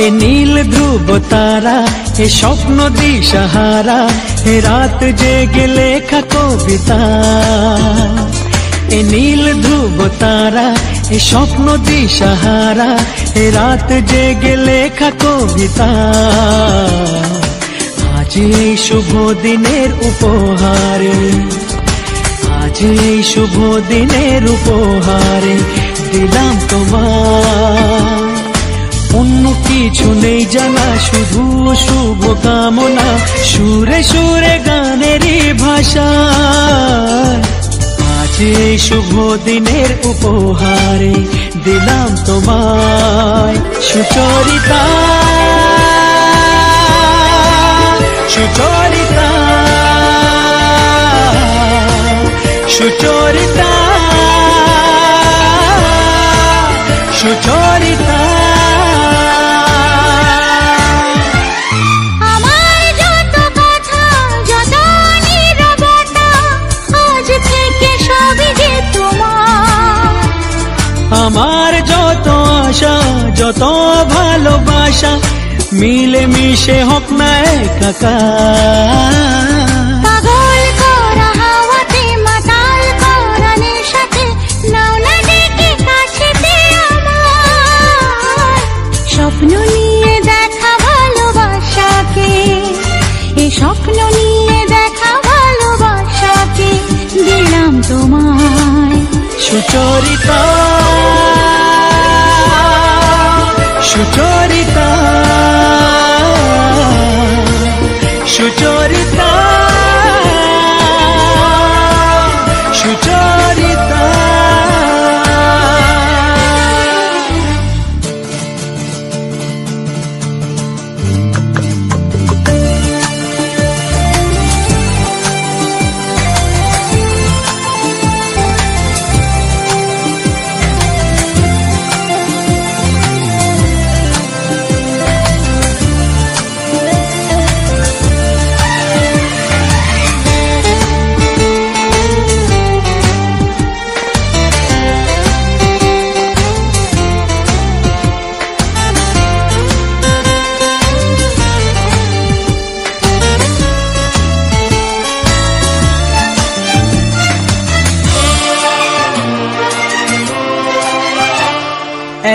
এ নীল ধ্রুব তারা, এ স্বপ্ন দিশাহারা, এ রাত জেগে লেখা কবিতা। এ নীল ধ্রুব তারা, এ স্বপ্ন দিশাহারা, এ রাত জেগে লেখা কবিতা। আজ এই শুভ দিনের উপহারে, আজ এই শুভ দিনের উপহারে দিলাম তোমার। অন্য কিছু নেই জানা, শুধু শুভ কামনা, সুরে সুরে গানেরই ভাষা। আজ এই শুভ দিনের উপহারে দিলাম তোমায় সুচরিতা, সুচরিতা, সুচরিতা, সুচরিতা। আমার যত আশা, যত ভালোবাসা, মিলে মিশে হোক না একাকার। পাগল করা হাওয়াতে, মাতাল করা নেশাতে, নাও না ডেকে কাছেতে আমার। স্বপ্ন নিয়ে দেখা ভালোবাসাকে, এ স্বপ্ন নিয়ে দেখা ভালোবাসাকে দিলাম তোমায় সুচরিতা, সুচরিতা, সুচরিতা, সুচরিতা।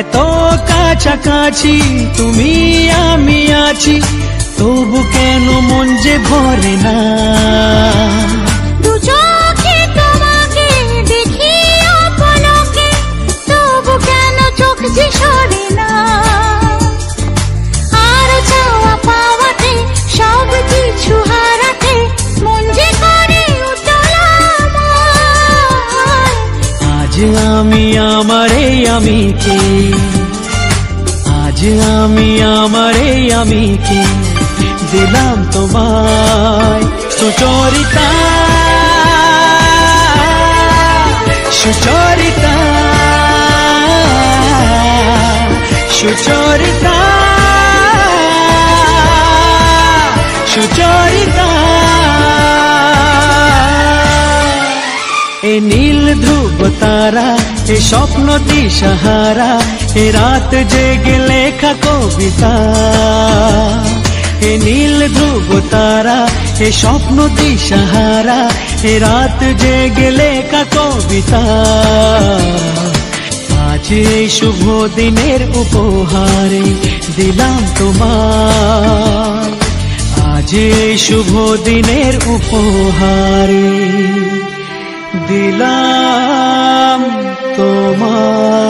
এত কাছাকাছি তুমি আমি আছি, তবু কেন মন যে ভরে না। দু চোখে তোমাকে দেখি অপলকে, তবু কেন চোখ যে সরে না। আরো চাওয়া পাওয়াতে, সব কিছু হারাতে, মন যে করে উতলা আমার। আজ আমি আমার এই আমিকে, আজ আমি আমার এই আমিকে দিলাম তোমায় সুচরিতা, সুচরিতা, সুচরিতা, সুচরিতা। এ নীল ধ্রুব তারা, এ স্বপ্ন দিশাহারা, এ রাত জেগে লেখা কবিতা। এ নীল ধ্রুব তারা, এ স্বপ্ন দিশাহারা, এ রাত জেগে লেখা কবিতা। আজ এই শুভ দিনের উপহারে দিলাম তোমায়, আজ এই শুভ দিনের উপহারে দিলাম তোমায়।